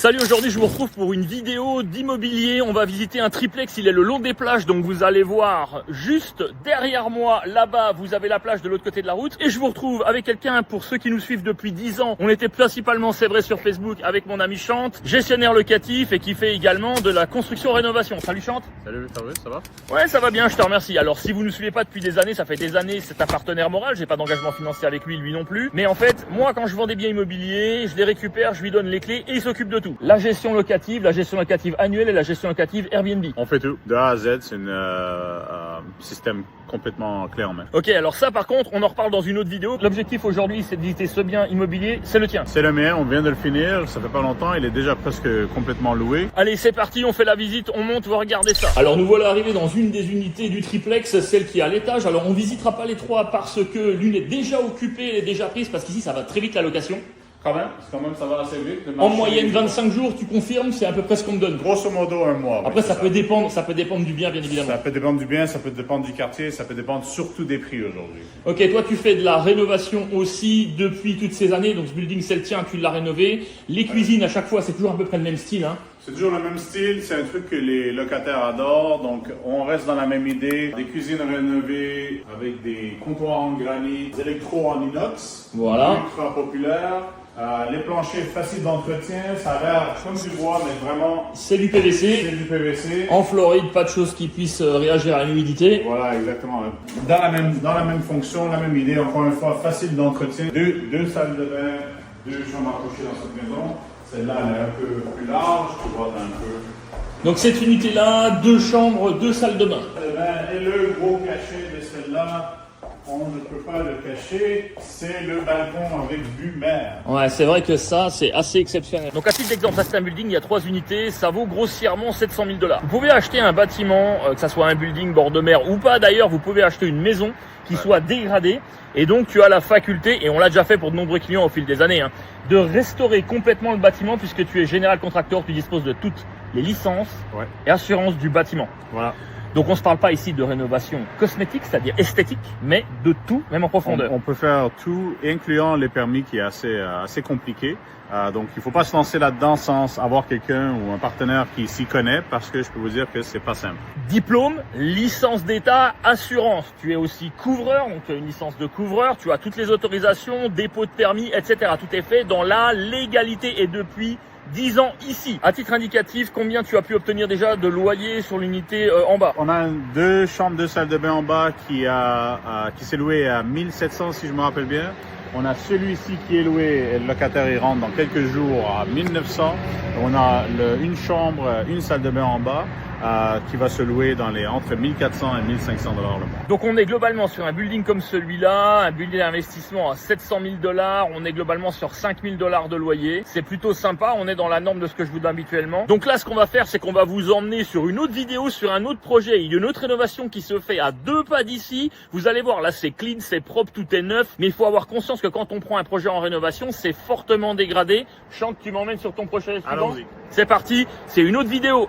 Salut, aujourd'hui je vous retrouve pour une vidéo d'immobilier. On va visiter un triplex, il est le long des plages, donc vous allez voir juste derrière moi, là-bas, vous avez la plage de l'autre côté de la route. Et je vous retrouve avec quelqu'un, pour ceux qui nous suivent depuis 10 ans, on était principalement, c'est vrai, sur Facebook avec mon ami Chante, gestionnaire locatif et qui fait également de la construction-rénovation. Salut Chante. Salut Fabrice, ça va? Ouais, ça va bien, je te remercie. Alors si vous ne nous suivez pas depuis des années, ça fait des années, c'est un partenaire moral, j'ai pas d'engagement financier avec lui non plus. Mais en fait, moi quand je vends des biens immobiliers, je les récupère, je lui donne les clés et il s'occupe de tout. La gestion locative annuelle et la gestion locative Airbnb. On fait tout, de A à Z, c'est un système complètement clé en main. Ok, alors ça par contre, on en reparle dans une autre vidéo. L'objectif aujourd'hui, c'est de visiter ce bien immobilier, c'est le tien. C'est le mien, on vient de le finir, ça fait pas longtemps, il est déjà presque complètement loué. Allez, c'est parti, on fait la visite, on monte, vous regardez ça. Alors nous voilà arrivés dans une des unités du triplex, celle qui est à l'étage. Alors on visitera pas les trois parce que l'une est déjà occupée, elle est déjà prise, parce qu'ici ça va très vite la location. Quand même, ça va assez vite. En moyenne 25 jours, tu confirmes, c'est à peu près ce qu'on me donne. Grosso modo, un mois. Après, ça peut dépendre du bien, bien évidemment. Ça peut dépendre du bien, ça peut dépendre du quartier, ça peut dépendre surtout des prix aujourd'hui. Ok, toi tu fais de la rénovation aussi depuis toutes ces années, donc ce building c'est le tien, tu l'as rénové. Les cuisines à chaque fois, c'est toujours à peu près le même style, hein. C'est toujours le même style, c'est un truc que les locataires adorent, donc on reste dans la même idée. Des cuisines rénovées avec des comptoirs en granit, des électros en inox, Voilà. ultra populaire. Les planchers faciles d'entretien, ça a l'air comme du bois, mais vraiment C'est du PVC. c'est du PVC. En Floride, pas de choses qui puissent réagir à l'humidité. Voilà, exactement. Dans la même fonction, la même idée, encore une fois, facile d'entretien. Deux salles de bain, deux chambres à coucher dans cette maison. Celle-là, elle est un peu plus large, tu vois, un peu. Donc cette unité-là, 2 chambres, 2 salles de bain. Et le gros cachet de celle-là, on ne peut pas le cacher, c'est le balcon avec vue mer. Ouais, c'est vrai que ça, c'est assez exceptionnel. Donc à titre d'exemple, ça c'est un building, il y a 3 unités, ça vaut grossièrement 700 000 $. Vous pouvez acheter un bâtiment, que ça soit un building bord de mer ou pas d'ailleurs, vous pouvez acheter une maison qui soit dégradée, et donc tu as la faculté, et on l'a déjà fait pour de nombreux clients au fil des années, hein, de restaurer complètement le bâtiment puisque tu es général contracteur, tu disposes de toutes les licences et assurances du bâtiment. Voilà. Donc on ne se parle pas ici de rénovation cosmétique, c'est-à-dire esthétique, mais de tout, même en profondeur. On peut faire tout, incluant les permis qui est assez compliqué. Donc il faut pas se lancer là-dedans sans avoir quelqu'un ou un partenaire qui s'y connaît, parce que je peux vous dire que c'est pas simple. Diplôme, licence d'État, assurance. Tu es aussi couvreur, donc tu as une licence de couvreur, tu as toutes les autorisations, dépôt de permis, etc. Tout est fait dans la légalité et depuis 10 ans ici. À titre indicatif, combien tu as pu obtenir déjà de loyer sur l'unité en bas? On a 2 chambres, 2 salles de bain en bas qui s'est loué à 1700 si je me rappelle bien. On a celui-ci qui est loué, et le locataire il rentre dans quelques jours à 1900. On a une chambre, une salle de bain en bas qui va se louer entre 1400 et 1500 $ le mois. Donc on est globalement sur un building comme celui-là, un building d'investissement à 700 000 $, on est globalement sur 5 000 $ de loyer. C'est plutôt sympa, on est dans la norme de ce que je vous donne habituellement. Donc là ce qu'on va faire, c'est qu'on va vous emmener sur une autre vidéo, sur un autre projet. Il y a une autre rénovation qui se fait à 2 pas d'ici. Vous allez voir, là c'est clean, c'est propre, tout est neuf. Mais il faut avoir conscience que quand on prend un projet en rénovation, c'est fortement dégradé. Chante, tu m'emmènes sur ton projet suivant. Allons-y. C'est parti, c'est une autre vidéo.